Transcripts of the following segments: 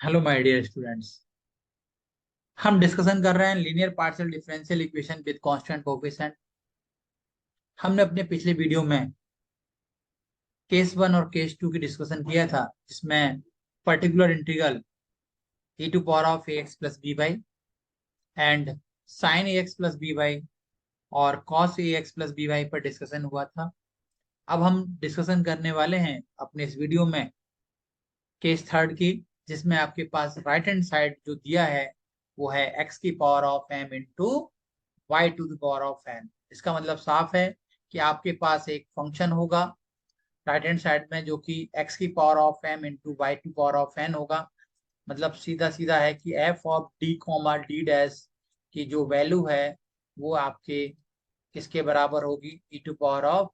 Hello my dear students. हम discussion कर रहे हैं linear partial differential equation with constant coefficient. हमने अपने पिछले वीडियो में केस वन और केस टू की डिस्कशन किया था, जिसमें particular integral e to power of ax plus B Y and sine ax plus B Y और cos ax plus B Y पर डिस्कशन हुआ था। अब हम डिस्कशन करने वाले हैं अपने इस वीडियो में केस थर्ड की, जिसमें आपके पास राइट हैंड साइड जो दिया है वो है x की power of m into y to the power of n। इसका मतलब साफ है कि आपके पास एक फंक्शन होगा राइट हैंड साइड में जो कि x की power of m into y to power of n होगा। मतलब सीधा सीधा है कि f of d comma D dash की जो वैल्यू है वो आपके किसके बराबर होगी, e to power of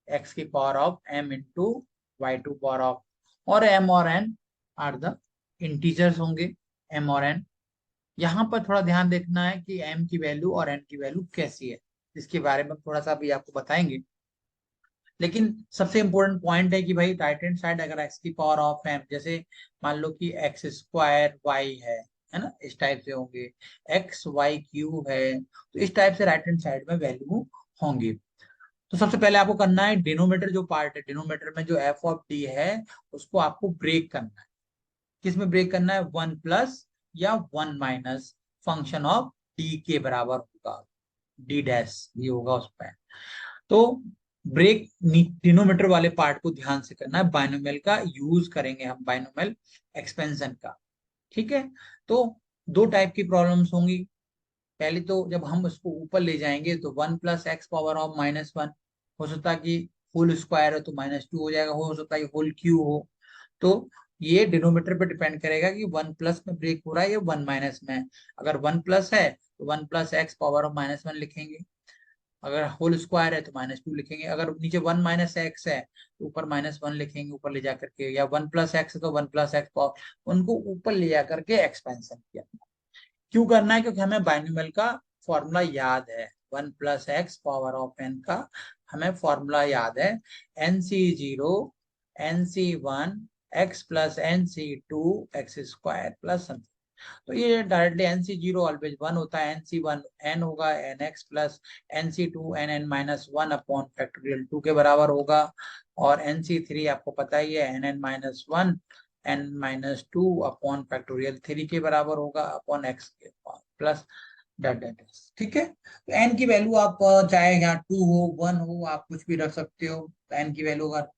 x की power of m into y to power of, और m और n आर द इंटीजर्स होंगे, m और n। यहाँ पर थोड़ा ध्यान देखना है कि m की वैल्यू और n की वैल्यू कैसी है, इसके बारे में थोड़ा सा भी आपको बताएंगे। लेकिन सबसे इंपॉर्टेंट पॉइंट है कि भाई राइट हैंड साइड अगर x की पावर ऑफ m, जैसे मान लो कि एक्स स्क्वायर वाई है ना, इस टाइप से होंगे, एक्स वाई क्यूब है, तो इस टाइप से राइट हैंड साइड में वैल्यू होंगी। तो सबसे पहले आपको करना है डिनोमीटर जो पार्ट है, डिनोमीटर में जो एफ ऑफ डी है उसको आपको ब्रेक करना है। किस में ब्रेक करना है, वन प्लस या one minus function of D के बराबर होगा, डी डैश ये होगा उसमें। तो ब्रेक डिनोमीटर वाले पार्ट को ध्यान से करना है, बाइनोमियल का यूज करेंगे हम, बाइनोमियल एक्सपेंशन का। ठीक है। तो दो टाइप की प्रॉब्लम्स होंगी। पहले तो जब हम उसको ऊपर ले जाएंगे तो one plus x power of minus one, हो सकता है कि होल स्क्वायर है तो माइनस टू हो जाएगा, हो सकता है कि होल क्यू हो। तो ये डिनोमीटर पे डिपेंड करेगा कि वन प्लस में ब्रेक हो रहा है या वन माइनस में। अगर वन प्लस है तो one plus x power of minus one लिखेंगे, अगर होल स्क्वायर है तो माइनस टू लिखेंगे, अगर नीचे वन माइनस एक्स है तो ऊपर माइनस वन लिखेंगे ऊपर ले जा करके, या वन प्लस एक्स है तो वन प्लस एक्स पावर, उनको ऊपर ले जा करके एक्सपेंशन किया। क्यों करना है, क्योंकि हमें बाइनोमियल का फॉर्मूला याद है, one plus x power of n का हमें फॉर्मूला याद है, n C zero n C one x plus n C two x square plus something. तो ये directly n C zero always one होता है, एन सी वन एन होगा, n x plus n C two n n minus one upon factorial two के बराबर होगा, और N C three आपको पता ही है, n n minus one n minus two upon factorial three के बराबर होगा अपॉन एक्स के प्लस डॉट डॉट एक्स। ठीक है। तो एन की वैल्यू आप चाहे यहाँ टू हो वन हो आप कुछ भी रख सकते हो। तो एन की वैल्यू अगर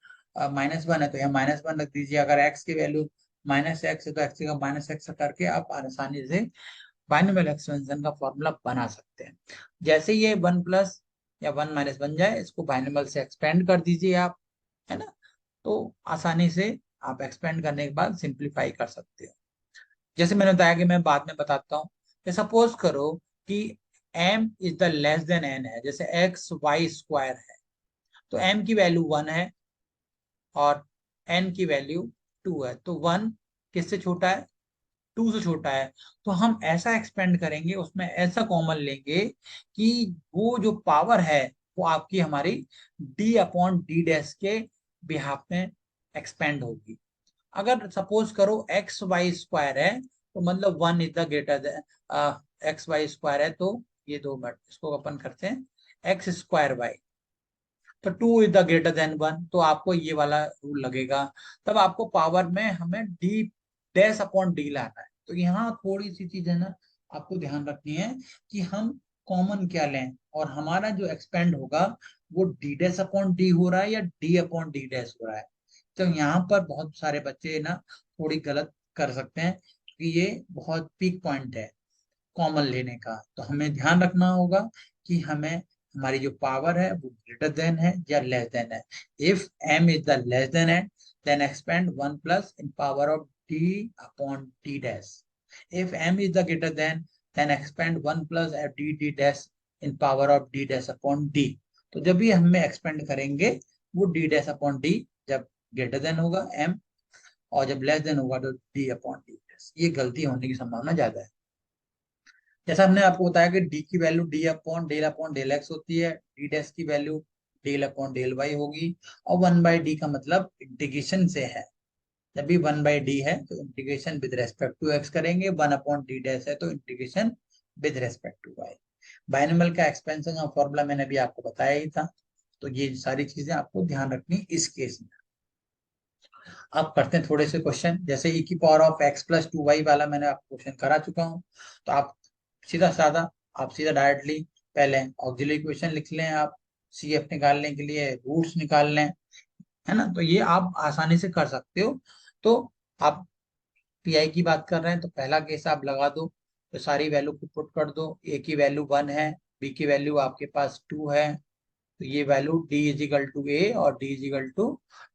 माइनस वन है तो यहाँ माइनस वन रख दीजिए, अगर एक्स की वैल्यू माइनस एक्स है तो एक्स का माइनस एक्स करके आप आसानी से बाइनोमियल एक्सपेंशन का फॉर्मूला बना सकते हैं। जैसे ये वन प्लस या वन माइनस बन जाए, इसको बाइनोमियल से एक्सपेंड कर दीजिए आप, है ना। तो आसानी से आप एक्सपेंड करने के बाद सिंप्लीफाई कर सकते हो। जैसे मैंने बताया कि मैं बाद में बताता हूँ कि सपोज करो कि m is the less then n है, जैसे एक्स वाई स्क्वायर है, तो m की वैल्यू वन है और n की वैल्यू टू है, तो वन किससे छोटा है, टू से छोटा है। तो हम ऐसा एक्सपेंड करेंगे, उसमें ऐसा कॉमन लेंगे कि वो जो पावर है वो आपकी हमारी d अपॉन डी डैश के बिहाफ में एक्सपेंड होगी। अगर सपोज करो एक्स वाई स्क्वायर है तो मतलब one is the greater than x y square है, तो ये दो मिनट इसको अपन करते हैं एक्स स्क्वायर वाई, तो two is the greater than one, तो आपको ये वाला रूल लगेगा। तब आपको पावर में हमें डी डैश अपॉन डी लाना है। तो यहाँ थोड़ी सी चीज है ना, आपको ध्यान रखनी है कि हम कॉमन क्या लें, और हमारा जो एक्सपेंड होगा वो डी डैश अपॉन डी हो रहा है या डी अपॉन डी डैश हो रहा है। तो यहाँ पर बहुत सारे बच्चे ना थोड़ी गलत कर सकते हैं, क्योंकि ये बहुत पीक पॉइंट है कॉमन लेने का। तो हमें ध्यान रखना होगा कि हमें हमारी जो पावर है वो ग्रेटर देन है या लेस देन है। If m is the less then n, then expand 1 plus in power of d upon d dash. If m is the greater than, then expand 1 plus d d dash in power of d dash upon d. तो जब भी हमें expand करेंगे वो d dash upon d जब greater than होगा m, और जब लेस देन होगा तो d upon d dash। ये गलती होने की संभावना ज्यादा है। जैसा हमने आपको बताया कि डी की value D upon del x होती है, डी डैश की value del upon del y होगी, और वन बाई डी का मतलब इंटीग्रेशन से है। जब भी 1/d है तो integration with respect to x करेंगे, 1/d डैश है तो integration with respect to y। Binomial का एक्सपेंशन का फॉर्मूला मैंने भी आपको बताया ही था। तो ये सारी चीजें आपको ध्यान रखनी इस केस में। अब करते हैं थोड़े से क्वेश्चन, जैसे e की power of x plus 2y वाला मैंने आपको क्वेश्चन करा चुका हूँ। तो आप सीधा साधा, आप सीधा डायरेक्टली पहले ऑक्सिलरी इक्वेशन लिख लें, आप CF निकालने के लिए रूट्स निकाल लें, है ना। तो ये आप आसानी से कर सकते हो। तो आप PI की बात कर रहे हैं तो पहला केस आप लगा दो, तो सारी वैल्यू को पुट कर दो। A की वैल्यू 1 है, B की वैल्यू आपके पास 2 है, तो ये value D is equal to A और D is equal to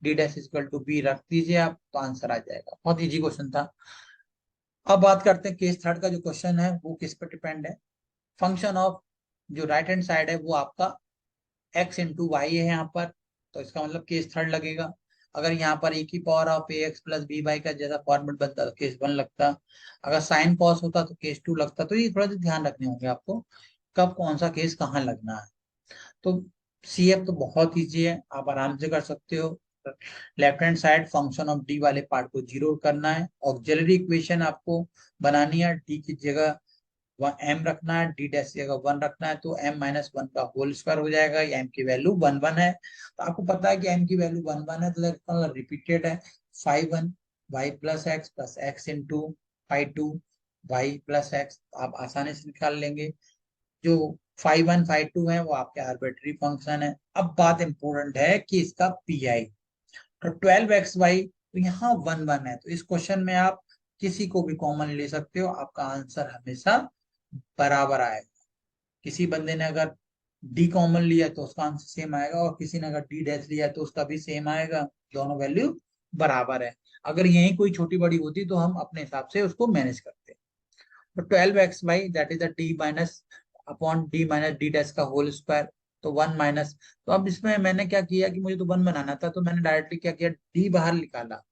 D dash is equal to B रख दीजिए आप, तो आंसर आ जाएगा। बहुत इजी क्वेश्चन था। अब बात करते हैं केस थर्ड का जो क्वेश्चन है वो किस पर डिपेंड है। फंक्शन ऑफ जो राइट हैंड साइड है वो आपका x इंटू वाई है यहाँ पर, तो इसका मतलब केस थर्ड लगेगा। अगर यहाँ पर e की power of ax plus B y का जैसा फॉर्मेट बनता तो केस वन लगता। अगर साइन कॉस होता तो केस टू लगता। तो ये थोड़ा सा ध्यान रखने होंगे आपको, कब कौन सा केस कहाँ लगना है। तो CF तो बहुत ईजी है, आप आराम से कर सकते हो। Left hand side function of D वाले पार्ट को जीरो करना है। ऑक्सिलरी इक्वेशन आपको बनानी है, डी की जगह एम रखना है, डी डैश की जगह 1 रखना है, तो m-1 का होल स्क्वायर हो जाएगा। एम की वैल्यू 1 1 है, तो आपको पता है कि एम की वैल्यू 1 1 है, तो मतलब रिपीटेड है। 5 1 y plus x into 5 2 y plus x आप आसानी से निकाल लेंगे। जो 5 1 5 2 है वो आपके आर्बिट्री फंक्शन है। अब बात इंपॉर्टेंट है कि इसका PI, तो 12xy, तो यहाँ 1 1 है, तो इस क्वेश्चन में आप किसी को भी कॉमन ले सकते हो, आपका आंसर हमेशा बराबर आएगा। किसी बंदे ने अगर डी कॉमन लिया तो उसका आंसर सेम आएगा, और किसी ने अगर डी डैश लिया तो उसका भी सेम आएगा। दोनों वैल्यू बराबर है। अगर यही कोई छोटी बड़ी होती तो हम अपने हिसाब से उसको मैनेज करते। तो 12xy that is D minus upon D minus D dash का होल स्क्वायर, तो 1 माइनस। तो अब इसमें मैंने क्या किया कि मुझे तो 1 बनाना था, तो मैंने डायरेक्टली क्या किया, डी बाहर निकाला,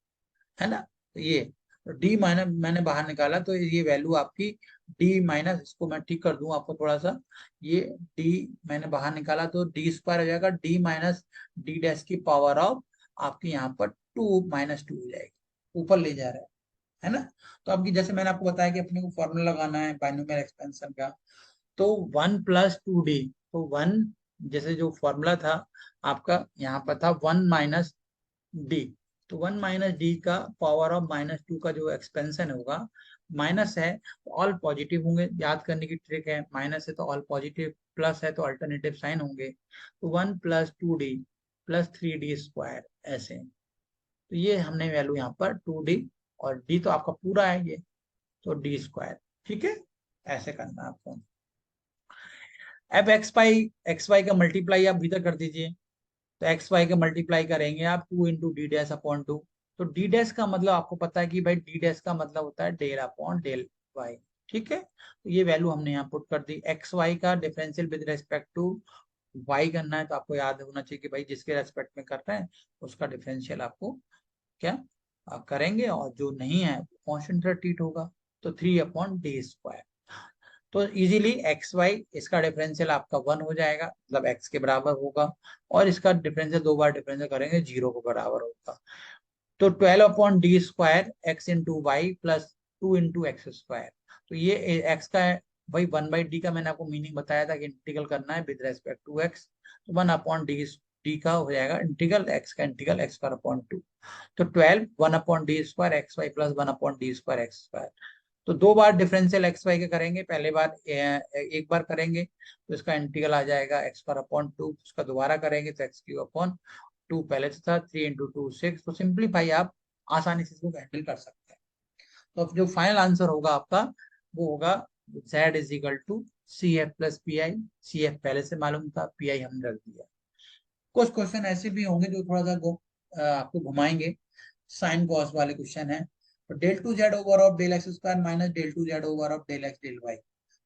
है ना। तो ये डी माइनस मैंने बाहर निकाला, तो ये वैल्यू आपकी डी माइनस, इसको मैं ठीक कर दूं आपको थोड़ा सा। ये डी मैंने बाहर निकाला तो डी स्क्वायर हो जाएगा, डी माइनस डी डैश की पावर ऑफ आपकी यहाँ पर 2 - 2 हो जाएगी, ऊपर ले जा रहा है ना। तो अब जैसे मैंने आपको बताया कि अपने को फॉर्मूला लगाना है बाइनोमियल एक्सपेंशन का, तो 1 + 2d, तो 1 जैसे जो फॉर्मूला था आपका यहाँ पर था 1 - d, तो 1 - d का पावर ऑफ -2 का जो एक्सपेंशन होगा, माइनस है तो ऑल पॉजिटिव होंगे, याद करने की ट्रिक है, माइनस है तो ऑल पॉजिटिव, प्लस है तो अल्टरनेटिव साइन होंगे। तो 1 + 2d + 3d² ऐसे। तो ये हमने वैल्यू यहाँ पर 2d, और d तो आपका पूरा है ये, तो d²। ठीक है, ऐसे करना है आपको। अब एक्स वाई का मल्टीप्लाई आप इधर कर दीजिए, तो एक्स वाई का मल्टीप्लाई करेंगे आप 2 × d डैश अपॉन 2। तो डी डैश का मतलब आपको पता है कि भाई डी डैश का मतलब होता है डेल अपॉन डेल वाई। ठीक है, तो ये वैल्यू हमने यहाँ पुट कर दी। एक्स वाई का differential with respect to y करना है, तो आपको याद होना चाहिए कि भाई जिसके रेस्पेक्ट में कर रहे हैं उसका डिफरेंशियल आपको क्या करेंगे, और जो नहीं है कॉन्स्टेंट ट्रीट होगा। तो 3/d²। तो इजीली एक्स वाई इसका डिफरेंशियल आपका 1 हो जाएगा, मतलब x के बराबर होगा, और इसका डिफरेंशियल दो बार डिफरेंशियल करेंगे 0 के बराबर होगा। तो 12/d² x into Y plus 2 × x²। तो ये x का है भाई, 1/d का मैंने आपको मीनिंग बताया था कि इंटीग्रल करना है विद रेस्पेक्ट टू x। तो 1/d का हो जाएगा इंटीग्रल x का इंटीग्रल x²/2। तो 12 1/d² x Y plus 1/d² x²। तो दो बार डिफरेंशियल एक्स वाई के करेंगे, पहले बार एक बार करेंगे तो इसका इंटीग्रल आ जाएगा x²/2, उसका दोबारा करेंगे तो x³ /2, पहले से था 3 × 2 6। तो सिंपलीफाई आप आसानी से इसको हैंडल कर सकते हैं। तो अब जो फाइनल आंसर होगा आपका वो होगा z = CF + PI। CF पहले से मालूम था, PI हमने रख दिया। कुछ क्वेश्चन ऐसे भी होंगे जो थोड़ा सा आपको घुमाएंगे, साइन कॉस वाले क्वेश्चन है। तो del2z/del x² minus del2z/del x del y।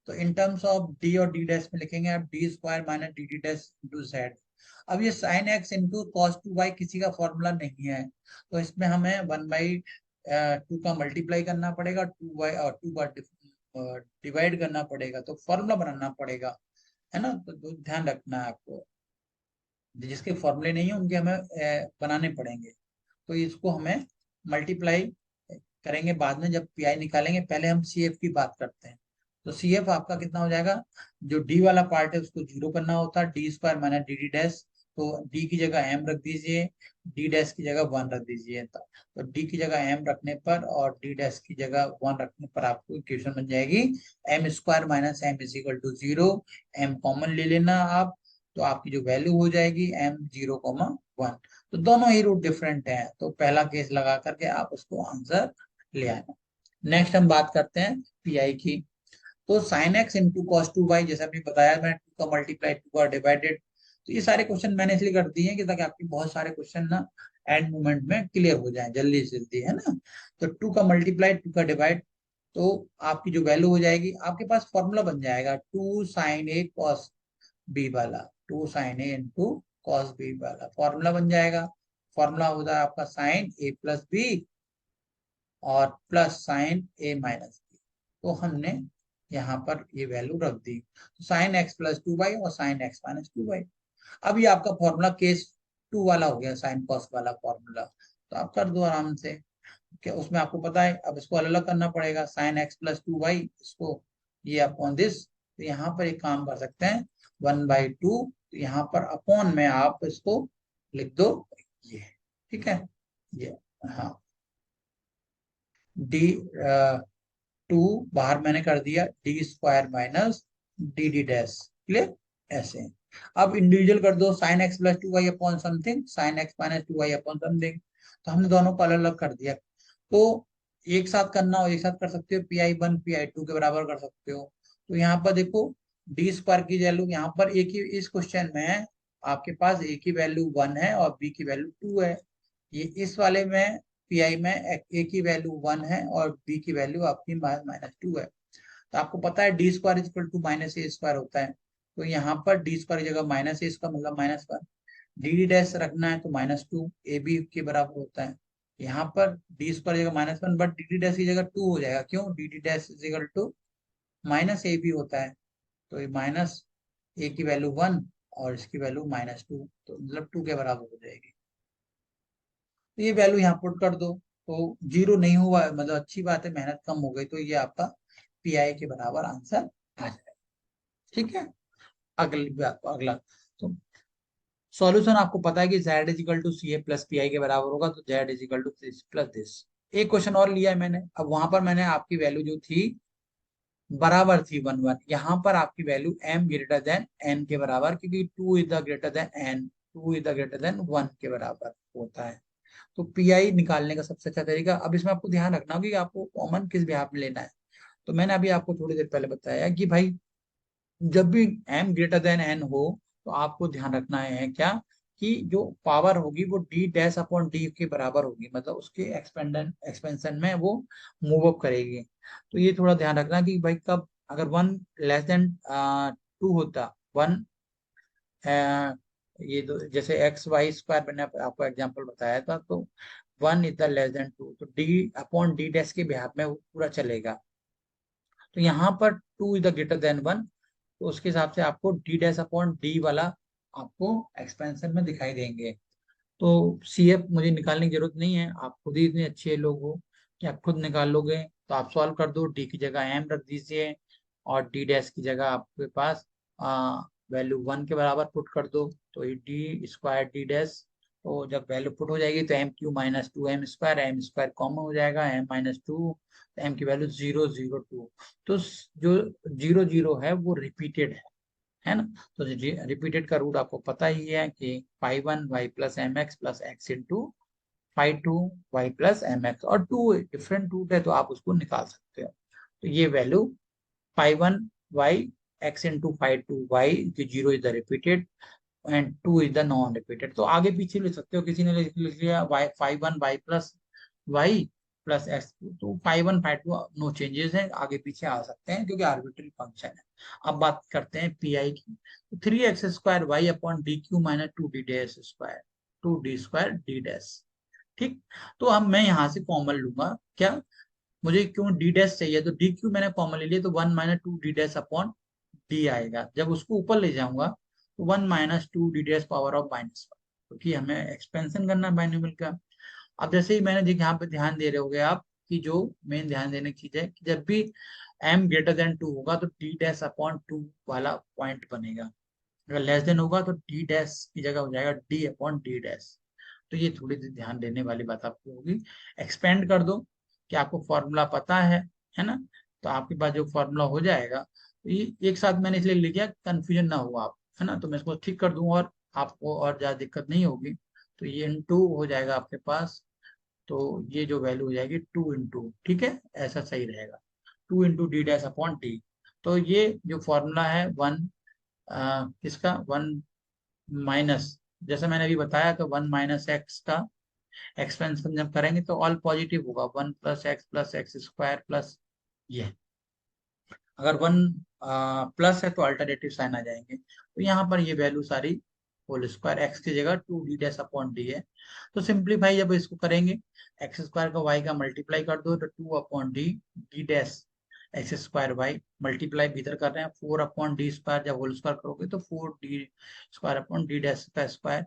तो इन टर्म्स ऑफ d और d डैश में लिखेंगे आप d² minus dd dash into z। अब ये sign x into cos 2y किसी का फॉर्मूला नहीं है, तो इसमें हमें 1/2 का मल्टीप्लाई करना पड़ेगा, 2y और 2 बार डिवाइड करना पड़ेगा, तो फॉर्मूला बनाना पड़ेगा, है ना। तो ध्यान रखना है आपको, जिसके फॉर्मूले नहीं है उनके हमें बनाने पड़ेंगे। तो इसको हमें मल्टीप्लाई करेंगे बाद में जब पीआई निकालेंगे, पहले हम सीएफ की बात करते हैं। तो सीएफ आपका कितना हो जाएगा, जो डी वाला पार्ट है उसको जीरो करना होता है, D square minus D D dash. तो डी की जगह एम रख दीजिए, डी डैश की जगह वन रख दीजिए। तो डी की जगह एम रखने पर और डी डैश की जगह वन रखने पर आपको इक्वेशन बन जाएगी m square minus m is equal to zero. M common ले लेना आप, तो आपकी जो वैल्यू हो जाएगी एम जीरो कॉमा वन। तो दोनों ही रूट डिफरेंट है, तो पहला केस लगा करके आप उसको आंसर ले आना। नेक्स्ट हम बात करते हैं पीआई की। तो sine x into cos two by, जैसे अभी बताया मैंने, टू का मल्टीप्लाई टू का डिवाइडेड। तो ये सारे क्वेश्चन मैंने इसलिए कर दिए हैं कि ताकि आपके बहुत सारे क्वेश्चन ना एंड मोमेंट में क्लियर हो जाए जल्दी से जल्दी, है ना। तो टू का मल्टीप्लाई टू का डिवाइड, तो आपकी जो वैल्यू हो जाएगी, आपके पास फॉर्मूला बन जाएगा two sine A cos B वाला, two sine A into cos B वाला फॉर्मूला बन जाएगा। फॉर्मूला होता है आपका साइन ए प्लस बी और plus sine A minus B. तो हमने यहाँ पर ये वैल्यू रख दी, तो sine x plus two by और sine x minus two by. अब ये आपका फॉर्मूला केस टू वाला हो गया, साइन कॉस वाला फॉर्मूला। तो आप कर दो आराम से, क्या उसमें आपको पता है। अब इसको अलग अलग करना पड़ेगा, sine x plus two by, इसको ये अपॉन दिस। तो यहाँ पर एक काम कर सकते हैं, वन बाई टू, तो यहाँ पर अपॉन में आप इसको लिख दो ये, ठीक है ये। हाँ, डी टू बाहर मैंने कर दिया, D square minus D D dash, clear ऐसे। अब इंडिविजुअल कर दो, sine x plus two y upon something, sine x minus two y upon something. तो हमने दोनों को अलग अलग कर दिया। तो एक साथ करना हो एक साथ कर सकते हो, P I one P I two के बराबर कर सकते हो। तो यहाँ पर देखो, डी स्क्वायर की वैल्यू यहाँ पर एक ही, इस क्वेश्चन में आपके पास एक ही वैल्यू वन है और बी की वैल्यू टू है। ये इस वाले में पीआई में ए की वैल्यू वन है और बी की वैल्यू आपकी माइनस टू है। तो आपको पता है D square equal to minus a square होता है। तो यहाँ पर डी स्क्वायर की जगह माइनस ए स्क्वायर मतलब minus one, D D dash रखना है तो माइनस टू, ए बी के बराबर होता है। यहाँ पर डी स्क्वायर जगह minus one, but D D dash की जगह टू हो जाएगा, क्यों, D D dash is equal to minus a b होता है। तो ये माइनस ए की वैल्यू वन और इसकी वैल्यू माइनस टू, तो मतलब टू के बराबर हो जाएगी। तो ये वैल्यू यहाँ पुट कर दो, तो जीरो नहीं हुआ है, मतलब अच्छी बात है, मेहनत कम हो गई, तो ये आपका पीआई के बराबर आंसर आ जाएगा। ठीक है, अगली बात, अगला तो सॉल्यूशन आपको पता है कि z is equal to C a plus P I के बराबर होगा, तो z is equal to this plus this. एक क्वेश्चन और लिया है मैंने, अब वहां पर मैंने आपकी वैल्यू जो थी बराबर थी वन वन, यहाँ पर आपकी value m greater than n के बराबर, क्योंकि to is the greater then n, to is the greater than one के बराबर होता है। तो पीआई निकालने का सबसे अच्छा तरीका, अब इसमें आपको ध्यान रखना होगा कि आपको कॉमन किस बिहाफ में लेना है। तो मैंने अभी आपको थोड़ी देर पहले बताया कि भाई जब भी m ग्रेटर देन n हो, तो आपको ध्यान रखना है क्या, कि जो पावर होगी वो d डैश अपॉन d के बराबर होगी, मतलब उसके एक्सपेंशन में वो मूव अप करेगी। तो ये थोड़ा ध्यान रखना कि भाई कब, अगर वन लेस देन टू होता, वन ये तो जैसे एक्स वाई स्क्वायर मैंने आपको एग्जांपल बताया था, तो one is the less than two, तो डी अपॉन डी डैश के बिहाफ में वो पूरा चलेगा। तो यहाँ पर two is the greater than one, तो उसके हिसाब से आपको डी डैश अपॉन डी वाला आपको एक्सपेंशन में दिखाई देंगे। तो सी एफ मुझे निकालने की जरूरत नहीं है, आप खुद ही इतने अच्छे लोग हो कि आप खुद निकाल लोगे। तो आप सॉल्व कर दो, डी की जगह एम रख दीजिए और डी डैश की जगह आपके पास वैल्यू वन के बराबर पुट कर दो, तो ये डी स्क्वायर डी डैश। तो जब वैल्यू पुट हो जाएगी तो m q minus two m square common हो जाएगा, एम माइनस टू, एम की वैल्यू जीरो जीरो टू। तो जो जीरो जीरो है वो रिपीटेड है ना। तो रिपीटेड का रूट आपको पता ही है कि pi one y plus m x plus x into pi two y plus m x, और टू डिफरेंट रूट है तो आप उसको निकाल सकते हो। तो ये value pi one y x into pi two y, zero is the repeated and two is the non repeated. तो आगे पीछे ले सकते हो, किसी ने लिख लिया y pi one y plus y plus x, तो pi one pi two no changes है, आगे पीछे आ सकते हैं क्योंकि आर्बिट्री फंक्शन है। अब बात करते हैं पी आई की, तो three x square y upon D q minus two D dash square, two D square D dash. ठीक, तो अब मैं यहाँ से कॉमन लूंगा क्या, मुझे क्यों डी डैश चाहिए, तो डी क्यू मैंने कॉमन ले लिया, तो one minus two D dash upon D आएगा। जब उसको ऊपर ले जाऊंगा तो one minus two D dash power of minus one, क्योंकि हमें एक्सपेंशन करना है बाइनोमियल का। अब जैसे ही मैंने यहाँ पे ध्यान दे रहे होगे आप कि जो मेन ध्यान देने की चीज है कि जब भी m ग्रेटर देन 2 होगा तो d डैश अपॉन 2 वाला पॉइंट बनेगा। अगर लेस देन होगा तो d डैश की जगह हो जाएगा d अपॉन d डैश। तो ये थोड़ी सी ध्यान देने वाली बात आपको होगी। एक्सपेंड कर दो कि आपको फॉर्मूला पता है ना, तो आपके पास जो फॉर्मूला हो जाएगा। तो ये एक साथ मैंने इसलिए लिख दिया कंफ्यूजन ना हो आप, है ना, तो मैं इसको ठीक कर दूंगा और आपको और ज्यादा दिक्कत नहीं होगी। तो ये इंटू हो जाएगा आपके पास, तो ये जो वैल्यू हो जाएगी 2 इंटू, ठीक है, ऐसा सही रहेगा, 2 into d dash upon T. तो ये जो फॉर्मूला है वन, किसका, वन माइनस, जैसा मैंने अभी बताया, तो वन माइनस एक्स का एक्सपेंशन जब करेंगे तो ऑल पॉजिटिव होगा, one plus x square plus ये, अगर वन प्लस है तो अल्टरनेटिव साइन आ जाएंगे। तो यहाँ पर ये वैल्यू सारी होल स्क्वायर एक्स की जगह 2d डैश अपॉन डी है। तो सिंप्लीफाई जब इसको करेंगे, एक्स स्क्वायर का वाई का मल्टीप्लाई कर दो तो 2 upon D, D dash x square y, multiply भीतर कर रहे हैं 4 अपॉन डी स्क्वायर, जब होल स्क्वायर करोगे तो 4d square upon D dash का स्क्वायर।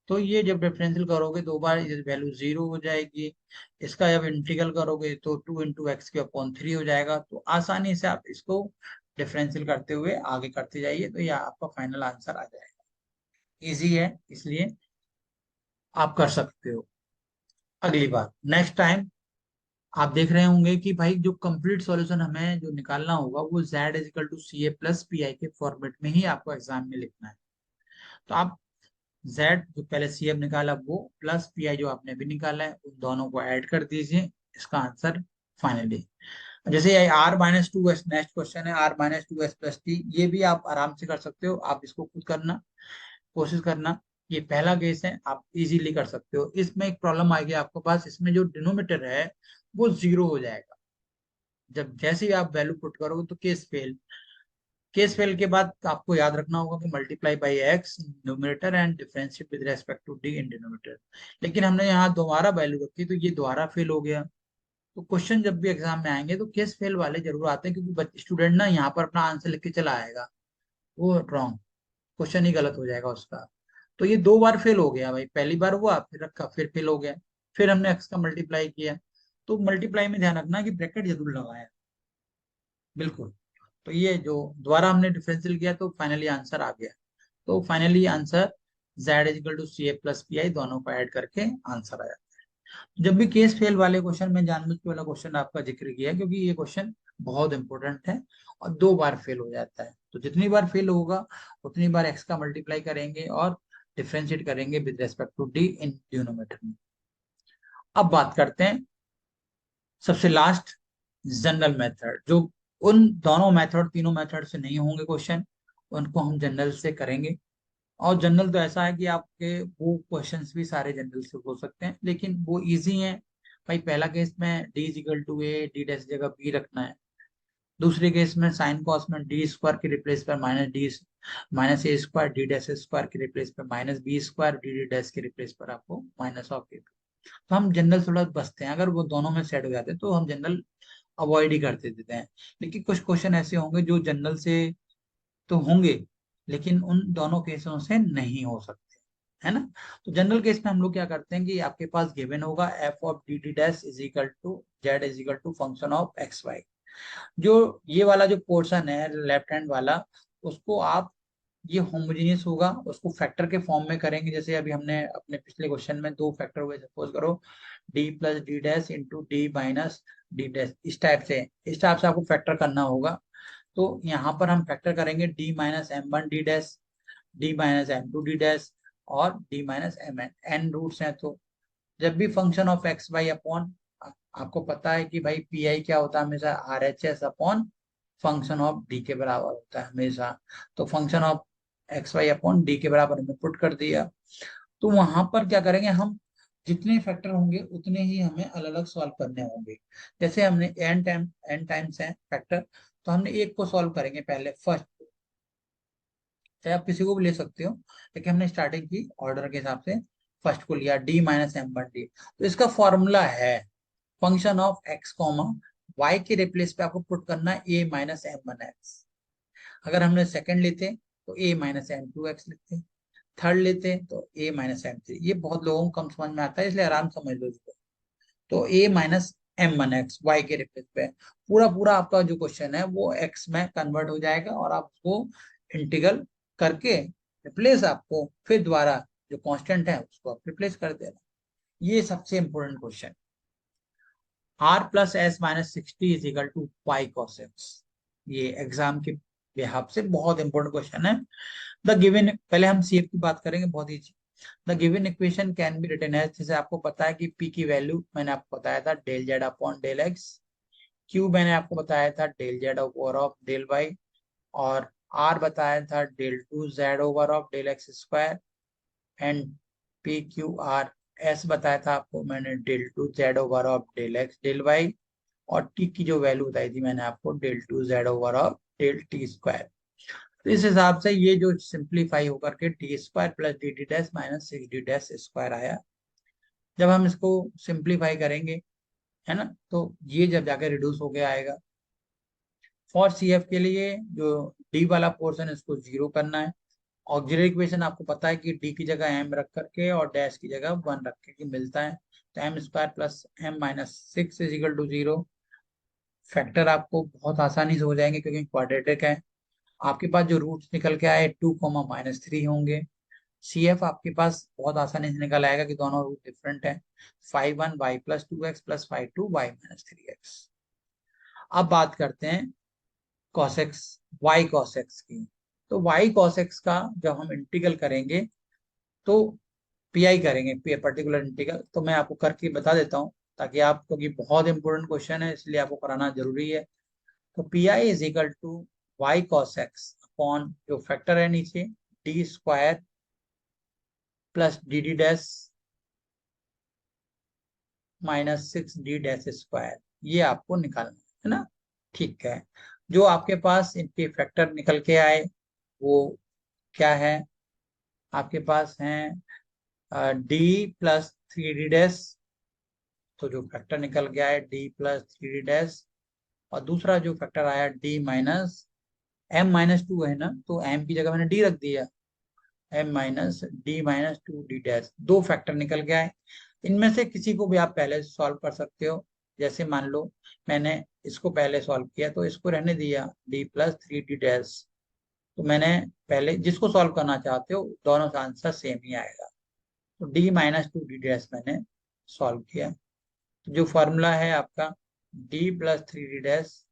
तो ये जब डिफरेंशियल करोगे दो बार ये वैल्यू जीरो हो जाएगी। इसका जब इंटीग्रल करोगे तो 2 इंटू एक्स के अपॉन 3 हो जाएगा। तो आसानी से आप इसको डिफरेंशियल करते हुए आगे करते जाइए, तो ये आपका फाइनल आंसर आ जाएगा। इजी है, इसलिए आप कर सकते हो। अगली बार नेक्स्ट टाइम आप देख रहे होंगे कि भाई जो कंप्लीट सॉल्यूशन हमें जो निकालना होगा वो z = CA + PI के फॉर्मेट में ही आपको एग्जाम में लिखना है। तो आप z जो पहले CF निकाला वो प्लस PI जो आपने भी निकाला है उन दोनों को ऐड कर दीजिए, इसका आंसर फाइनली। जैसे r-2s नेक्स्ट क्वेश्चन है, r-2s + t, ये भी आप आराम से कर सकते हो, आप इसको खुद करना, कोशिश करना। ये पहला केस है, आप इजीली कर सकते हो। इसमें एक प्रॉब्लम आएगी आपके पास, इसमें जो डिनोमिनेटर है वो जीरो हो जाएगा जब जैसे ही आप वैल्यू पुट करोगे, तो केस फेल। केस फेल के बाद आपको याद रखना होगा कि multiply by x in numerator and differentiate with respect to D in denominator. लेकिन हमने यहाँ दोबारा वैल्यू रखी तो ये दोबारा फेल हो गया। तो क्वेश्चन जब भी एग्जाम में आएंगे तो केस फेल वाले जरूर आते हैं, क्योंकि स्टूडेंट ना यहाँ पर अपना आंसर लिख के चला आएगा, वो रॉन्ग, क्वेश्चन ही गलत हो जाएगा उसका। तो ये दो बार फेल हो गया भाई, पहली बार हुआ फिर रखा फिर फेल हो गया, फिर हमने एक्स का मल्टीप्लाई किया। तो मल्टीप्लाई में ध्यान रखना कि ब्रैकेट जरूर लगाया, बिल्कुल। तो ये जो दोबारा हमने डिफरेंशियल किया तो फाइनली आंसर आ गया। तो finally answer z = CA + PI दोनों को ऐड करके आंसर आया। जब भी केस फेल वाले क्वेश्चन में जानबूझ के वाला क्वेश्चन आपका जिक्र किया, क्योंकि ये क्वेश्चन बहुत इंपॉर्टेंट है और दो बार फेल हो जाता है। तो जितनी बार फेल होगा उतनी बार एक्स का मल्टीप्लाई करेंगे और डिफरेंशिएट करेंगे with respect to D in denominator में। अब बात करते हैं सबसे लास्ट, जनरल मेथड, जो उन दोनों मेथड, तीनों मेथड से नहीं होंगे क्वेश्चन, उनको हम जनरल से करेंगे। और जनरल तो ऐसा है कि आपके वो क्वेश्चंस भी सारे जनरल से हो सकते हैं, लेकिन वो इजी हैं। भाई पहला केस में d = a, d डैश जगह b रखना है। दूसरे केस में साइन कॉस में डी स्क्वायर के रिप्लेस पर -a square, D dash square के रिप्लेस पर -b स्क्वायर, डी डैश के रिप्लेस पर आपको -a। तो हम जनरल थोड़ा बचते हैं, अगर वो दोनों में सेट हो जाते हैं तो हम जनरल अवॉइड ही करते देते हैं। लेकिन कुछ क्वेश्चन ऐसे होंगे जो जनरल से तो होंगे, लेकिन उन दोनों केसों से नहीं हो सकते, है ना। तो जनरल केस में हम लोग क्या करते हैं कि आपके पास गिवन होगा f(dt) = z = function of x y। जो ये वाला जो पोर्शन है लेफ्ट हैंड वाला, उसको आप, ये होमोजेनियस होगा, उसको फैक्टर के फॉर्म में करेंगे। जैसे अभी हमने अपने पिछले क्वेश्चन में दो फैक्टर हुए, सपोज करो d + d dash into d - d dash, इस टाइप से आपको फैक्टर करना होगा। तो यहाँ पर हम फैक्टर करेंगे d-m1d डैश, d-m2d डैश और d-mn, n रूट्स हैं। तो जब भी function of x y upon, आपको पता है कि भाई पी आई क्या होता है हमेशा, RHS upon function of D के बराबर होता है हमेशा। तो function of x y upon D के बराबर हमने पुट कर दिया। तो वहां पर क्या करेंगे हम, जितने फैक्टर होंगे उतने ही हमें अलग अलग सॉल्व करने होंगे। जैसे हमने एन टाइम्स है फैक्टर, तो हमने एक को सॉल्व करेंगे पहले फर्स्ट, चाहे आप किसी को भी ले सकते हो, लेकिन हमने स्टार्टिंग की ऑर्डर के हिसाब से फर्स्ट को लिया d-m1d। तो इसका फॉर्मूला है function of x comma y के रिप्लेस पे आपको पुट करना है a-m1x। अगर हमने सेकंड लेते तो a-m2x लिखते, थर्ड लेते तो a-m3। ये बहुत लोगों को कम समझ में आता है, इसलिए आराम समझ लो इसको। तो a minus m one x y के रिप्लेस पे पूरा पूरा आपका जो क्वेश्चन है वो एक्स में कन्वर्ट हो जाएगा और आप उसको इंटीग्रल करके रिप्लेस आपको फिर दोबारा जो कांस्टेंट है उसको आप रिप्लेस कर देना। ये सबसे important question. R plus s minus 60 is equal to pi cos x. ये एग्जाम के बिहाफ से बहुत इंपॉर्टेंट क्वेश्चन है। द गिवन, पहले हम सीएफ की बात करेंगे, बहुत easy. The given equation can be written as, जैसे आपको पता है कि पी की वैल्यू मैंने आपको बताया था del z upon del x, q मैंने आपको बताया था del z over of del y, और आर बताया था del two z over of del x square, and p q r s बताया था आपको मैंने del two z over of del x del y, और टी की जो वैल्यू बताई थी मैंने आपको del two z over of del t square. तो इस हिसाब से ये जो सिंप्लीफाई होकर के T square plus D T dash minus six D dash square आया। जब हम इसको सिंप्लीफाई करेंगे, है ना, तो ये जब जाकर रिड्यूस हो गया आएगा। फॉर सी एफ के लिए जो डी वाला पोर्शन है इसको जीरो करना है। ऑक्सिलरी इक्वेशन आपको पता है कि डी की जगह एम रख करके और डैश की जगह वन रख के मिलता है। तो m square plus m minus six is equal to zero. Factor आपको बहुत आसानी से हो जाएंगे क्योंकि क्वाड्रेटिक है। आपके पास जो रूट्स निकल के आए 2, -3 होंगे। सी एफ आपके पास बहुत आसानी से निकल आएगा कि दोनों रूट डिफरेंट है। 5(1)y+2x plus 5(2)y-3x। अब बात करते हैं cos x y cos x की। तो y cos x का जब हम इंटीग्रल करेंगे तो पीआई करेंगे, पर्टिकुलर इंटीग्रल, तो मैं आपको करके बता देता हूँ ताकि आप, क्योंकि बहुत इंपॉर्टेंट क्वेश्चन है इसलिए आपको कराना जरूरी है। तो P I is equal to y cos x upon जो फैक्टर है नीचे D square plus D D dash minus six D dash square, ये आपको निकालना है ना। ठीक है, जो आपके पास इनके फैक्टर निकल के आए वो क्या है, आपके पास है D plus three D dash. तो जो फैक्टर निकल गया है D plus three D dash, और दूसरा जो फैक्टर आया डी माइनस m-2 है ना, तो m की जगह मैंने d रख दिया, m-d-2d डैश। दो फैक्टर निकल के आए। इनमें से किसी को भी आप पहले सॉल्व कर सकते हो। जैसे मान लो मैंने इसको पहले सॉल्व किया तो इसको रहने दिया d plus three D dash. तो मैंने पहले जिसको सॉल्व करना चाहते हो दोनों का आंसर सेम ही आएगा। तो d-2d डैश मैंने सॉल्व किया। तो जो फॉर्मूला है आपका d plus three D dash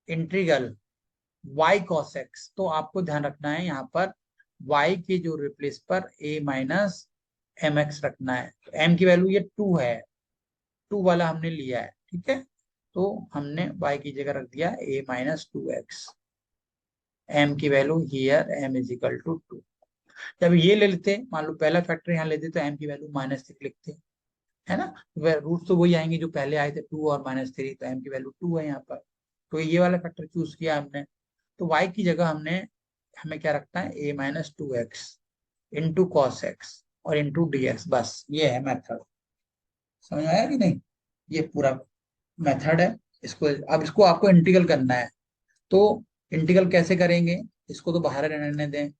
integral y cos x। तो आपको ध्यान रखना है यहाँ पर y के जो रिप्लेस पर a माइनस एम एक्स रखना है। तो m की वैल्यू ये 2 है, 2 वाला हमने लिया है, ठीक है। तो हमने y की जगह रख दिया a-2x। m की वैल्यू here m is equal to 2। जब ये ले लेते, मान लो पहला फैक्टर यहाँ लेते तो m की वैल्यू -6 लिखते, है ना। रूट तो वही आएंगे जो पहले आए थे 2 और -3, तो m की वैल्यू 2 है यहाँ पर। तो ये वाला फैक्टर चूज किया हमने। तो y की जगह हमें क्या रखना है a-2x इंटू कॉस एक्स और इंटू डी एक्स, बस ये है मेथड। समझ आया कि नहीं, ये पूरा मेथड है। इसको अब इसको आपको इंटीग्रल करना है। तो इंटीग्रल कैसे करेंगे, इसको तो बाहर रहने दें।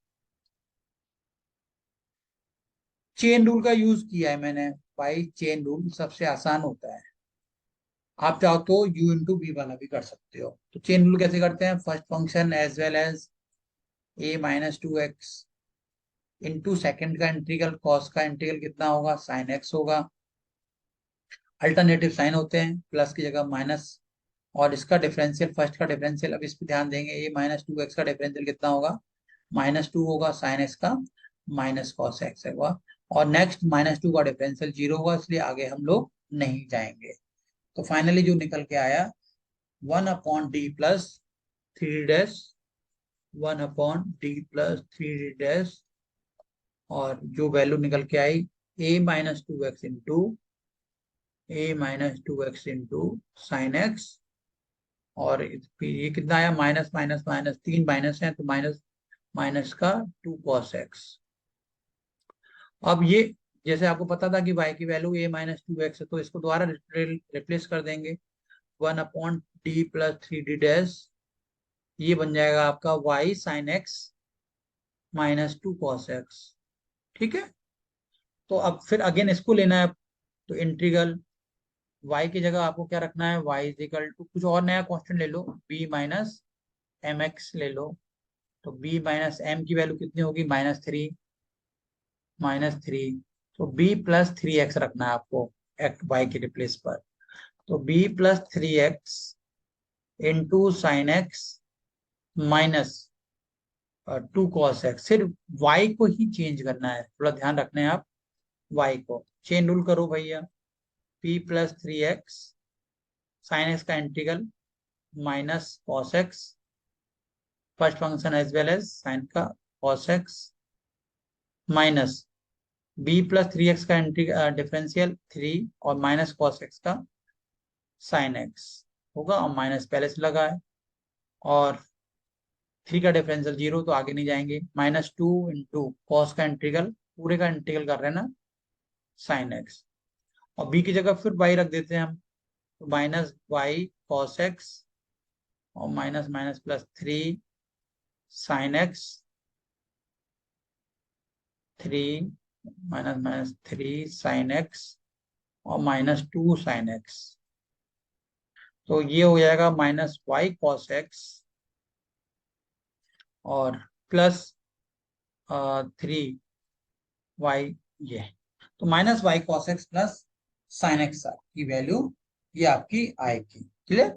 चेन रूल का यूज किया है मैंने भाई, चेन रूल सबसे आसान होता है। आप चाहो तो u इंटू बी वाला भी कर सकते हो। तो चेन रूल कैसे करते हैं, first function as well as a-2x into second का इंटीग्रल, कॉस का इंटीग्रल कितना होगा साइन एक्स होगा। अल्टरनेटिव साइन होते हैं, प्लस की जगह माइनस, और इसका डिफरेंशियल, फर्स्ट का डिफरेंशियल, अब इस पर ध्यान देंगे a-2x का डिफरेंशियल कितना होगा -2 होगा, साइन एक्स का माइनस कॉस एक्स होगा। और नेक्स्ट -2 का डिफरेंशियल 0 होगा, इसलिए आगे हम लोग नहीं जाएंगे। तो फाइनली जो निकल के आया 1/d plus three dash, 1/d plus three dash, और जो वैल्यू निकल के आई a-2x इंटू साइन एक्स, और ये कितना आया माइनस माइनस माइनस, तीन माइनस है तो माइनस माइनस का 2 cos x। अब ये जैसे आपको पता था कि y की वैल्यू a-2x है, तो इसको दोबारा रिप्लेस कर देंगे 1/d plus three D dash, ये बन जाएगा आपका y sine x -2 cos x, ठीक है। तो अब फिर अगेन इसको लेना है, तो इंटीग्रल y की जगह आपको क्या रखना है, y इज इक्वल टू कुछ और नया कांस्टेंट ले लो, b माइनस एम एक्स ले लो। तो b माइनस एम की वैल्यू कितनी होगी, -3। तो b प्लस थ्री एक्स रखना है आपको y के रिप्लेस पर। तो b plus three x into sine x minus 2 cos x। सिर्फ y को ही चेंज करना है, थोड़ा ध्यान रखना है आप। y को चेन रूल करो भैया, p plus three x sine x का integral minus cos x, first function as well as sine का cos x, minus b plus three x का डिफरेंशियल 3 और माइनस कॉस एक्स का साइन एक्स होगा, और minus पहले से लगा है, और 3 का डिफरेंशियल 0 तो आगे नहीं जाएंगे, -2 इंटू कॉस का इंटीग्रल, पूरे का इंटीग्रल कर रहे हैं ना, साइन एक्स। और b की जगह फिर y रख देते हैं हम, तो -y कॉस एक्स और minus minus plus 3 sine x, 3 minus minus 3 sine x और -2 साइन एक्स। तो ये हो जाएगा -y कॉस एक्स और प्लस 3y, ये तो -y cos x plus sine x की वैल्यू ये आपकी आएगी। क्लियर।